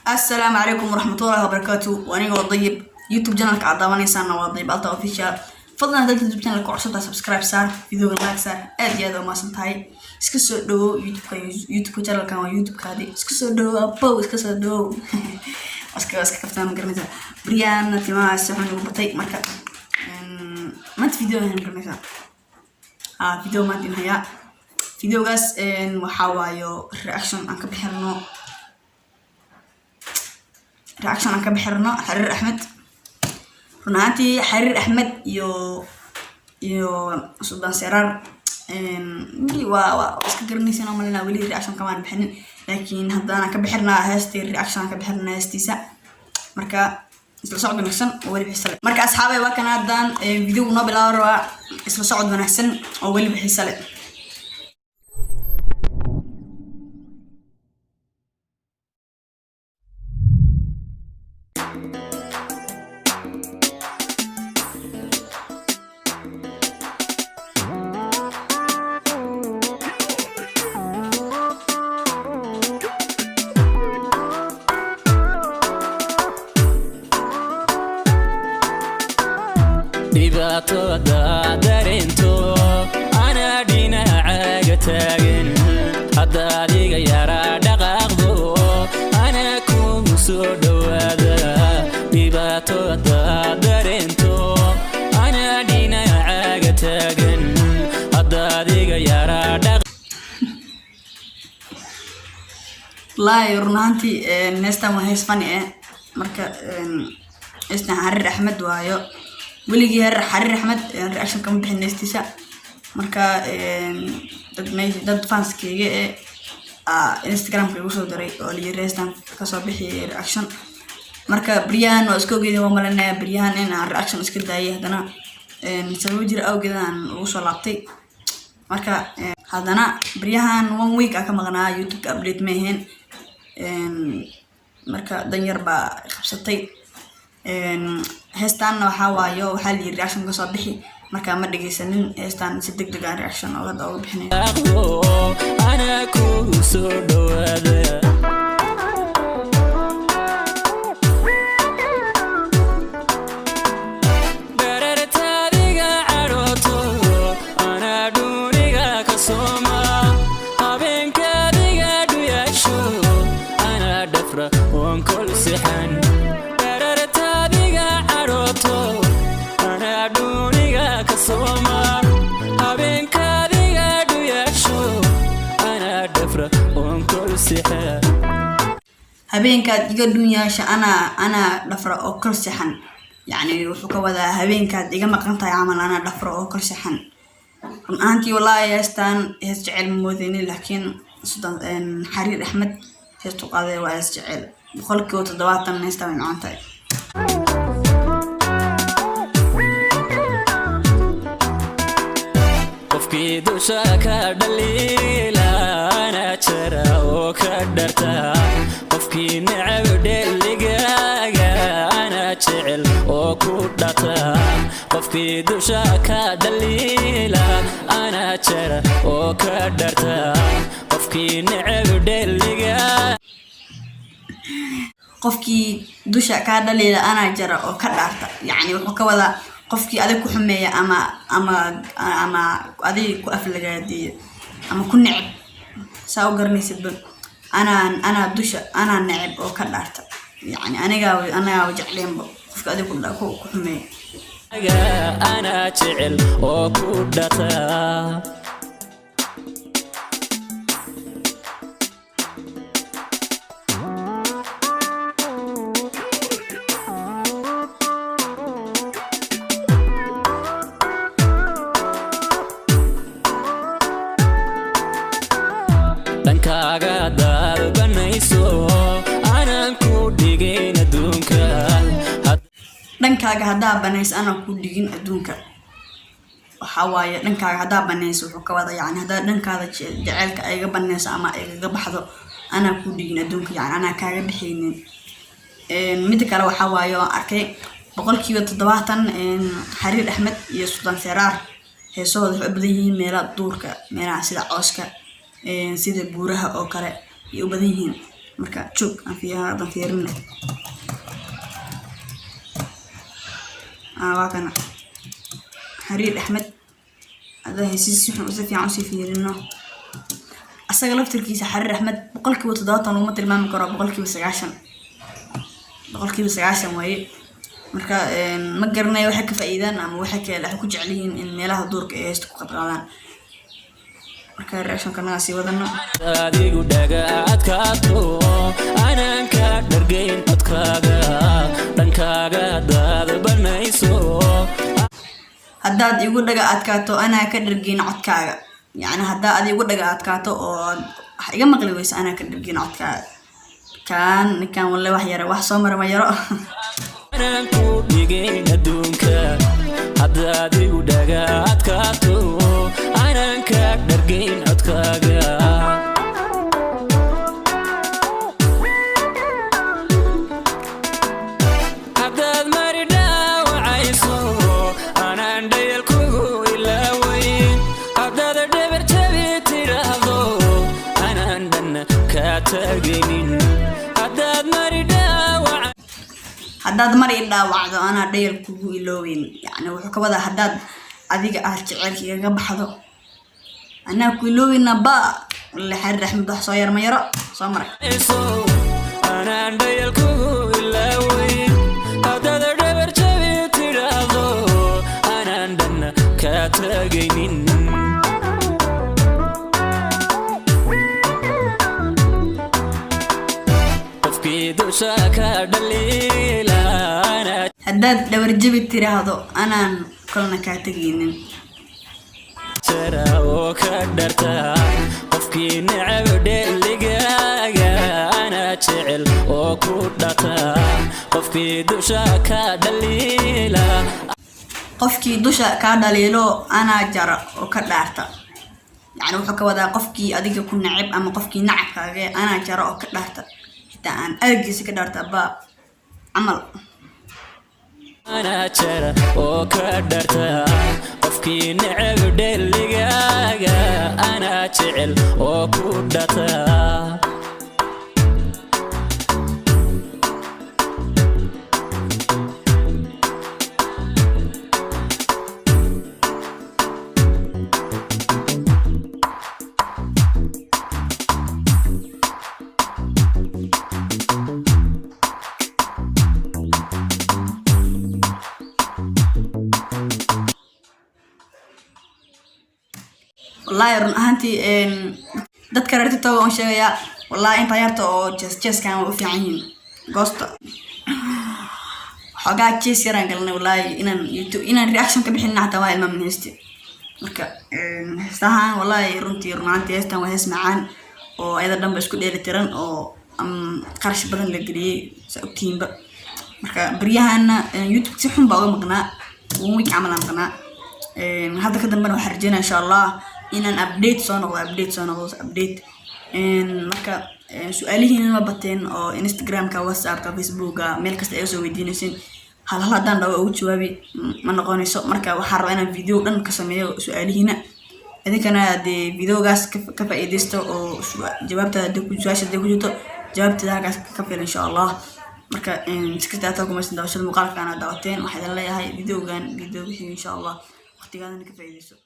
السلام عليكم ورحمة الله وبركاته. وأنا وضيب يوتيوب channel كعدواني سنة وضيب ألتا أوفيشال. فضلا هذا اليوتيوب channel كعصبة سبسكرايب صار فيديو لايك صار أدي هذا ما سنتهاي اسكسو دو يوتيوب channel كان يوتيوب كادي اسكسو دو أبو اسكسو دو اسك كفتان مقرمزة بريان تما سحن وبطيء مركب ما أنت فيديو هنا مقرمزة فيديو ما تنهيا فيديو جاس إن وحاوايو رياكشن أنك بحرنو رياكشن أنك بحرنو حرير أحمد runaaantii xariir axmed iyo suldaan seraar weli waa iska garanaysan oo malina weli reaction kamaan bixinin laakiin haddana ka bixirnaa heestii reaction ka bixirnaa heestiisa marka isla socod wanaagsan oo weli xiisa leh marka asxaabay waa kan haddaan video noo bilaabo rabaa isla socod wanaagsan oo weli xiisa leh dhibaato darinto ana dhinacaaga taagan hadda adiga yara dhaqaaqdo ana kugu soo dhawaada dhibaato darinto ana dhinacaaga taagan hadda adiga yara والله runaaantii neestan waa hees fani marka isna xariir axmed waayo weligii xariir axmed reaction kama bixin neestiisa marka dad fanskeyga instagramka igu soo diray oo lii reestan kasoo bixiyay reaction marka brian waa iska ogeeda waa malanaya brian in aan reaction iska daayay haddana sababo jira awgeed aan ugu soo laabtay marka haddana brian 1 week ka maqnaa youtube update ma ahayn marka danyar baa qabsatay heestan waxa waayo waxa la yiri reaction ka soo bixi marka ma dhageysanin heestan si degdeg ah reaction oo hada ugu bixinay ana ku soo dhawaada كل سحن دررتاديغا عروتو انا دونيغا كسوما ابينكاديغا دوياشو انا دفرة كل سحن habeenkaad iga dunyaasha ana dhafra oo kor saxan yani wuxuu ka wadaa habeenkaad iga maqan tahay amal ana dhafra oo kor saxan runaaantii wallahi heestan hees jecel moodayni laakiin sudan xariir axmed heestu qaaday waa hees jecel boqolkiiba 70 heestan way macaan tahay qofkii dusha ka dhaliila ana jara oo ka dharta qofkii necab dheligaaga ana jecel oo ku dhata qofkii dusha ka dhaliila ana jara oo ka dharta qofkii necab dheligaaga qofkii dusha ka dhaliila ana jara oo ka dhaarta yani wuxuu ka wadaa qofkii adag ku xumeeya ama adig ku aflagaadiyo ama ku neceb saa u garanaysid ana dusha ana neceb oo ka dhaarta yani aniga jecleenbo qofka adig ku xumeeya ana jecel oo ku dhata dhankaaga dalbanayso aanan ku dhigin adduunka dhankaaga haddaa banayso aanan ku dhigin adduunka waxa waaye dhankaaga haddaa banayso wuxuu ka wada yani haddaa dhankaada jaceylka ayga banayso ama aygaga baxdo aanan ku dhigin adduunka yani anaa kaaga bixaynin mid kale waxa waaye waan arkay boqolkiiba 70 xariir axmed iyo suldaan seraar heesooda waxay u badan yihiin meelaha duurka meelaha sida cooska sida buuraha oo kale iyo u badan yihiin marka joog aan fiihaa fiirino waa kana Xariir Axmed هذا هيسيس وحنا وصف يعني وصف يرنو أصلا لفتر كيس حرير أحمد بقولك وتضاطن وما تلمام كرا بقولك بس عشان وهي مركا ما قرنا يوحك فايدان أما وحك لحكوا جعلين إن ميلها دورك إيش تكو قطعان مركا الرئيسان كنا ناسي وذنو هذه قدقة أتكاتو أنا كدرجين أتكاغا دنكاغا داد بنيسو haddaad igu dhaga adkaato anaa ka dhargeen codkaaga yani haddaad igu dhaga adkaato oo wax iga maqli weyso anaa ka dhargeen codkaaga kan walle wax yara wax soo mara ma yaro anaan ku dhigeen adduunka haddaad igu dhaga adkaato anaan ka dhargeen codkaaga haddaad mari dhaawacdo anaa dhayal kugu ilooweyn yani wuxuu ka wadaa haddaad adiga jecelka igaga baxdo anaa ku ilooweyna ba walla Xariir Axmed wax soo yar ma yaro soo maray anaan dhayal kugu ilooweyn haddaad dhabar jabi tiraahdo anaan dhanna ka tagaynin haddaad dhabar jabi tiraahdo anaan kolna kaa tegaynin jara oo ka dharta qofkii necab dheligaaga anaa jecel oo ku dhata qofkii dusha ka dhaliilo anaa jara oo ka dhaarta yani wuxuu ka wadaa qofkii adiga ku nacib ama qofkii nacabkaaga anaa jara oo ka dhaarta aan argiisa ka dhaarta ba amal أنا جرى وكدرتا قفكي نعب دلقاقا أنا جعل وكدرتا والله رن أهنتي دت كررت تو أن شيء والله أنت يارت أو جس كان وفي عين قصة حاجات جس يران قلنا والله إن الرياكشن كبيحنا حتى وايد ما بنهستي مركا استها والله رنتي رنانتي استها وهس معان وأيضا دم بسكوت إلى ترن أو قرش بدن لقري سأكتين بق مركا بريهان يوتيوب تحهم بقى مقنع وميك عمل مقنع هذا كده بنو حرجنا إن شاء الله إن أبديت صنعوا أبديت مركا سؤالي هنا بطين أو إنستغرام كواتساب كفيسبوك ميل كست أيوسو ويدينيسين هل دان لو أقول جوابي ما نقول نسوق مركا وحرر أنا فيديو دان كسميه سؤالي هنا إذا كان دي فيديو جاس كفايدستو أو جوابته دكتور سؤال دكتور جوابته ده جاس كفيل إن شاء الله مركا سكرتاتكم مثلا دوشة المقال كان دعوتين واحد الله هاي فيديو كان فيديو إن شاء الله وقت كان كفايدستو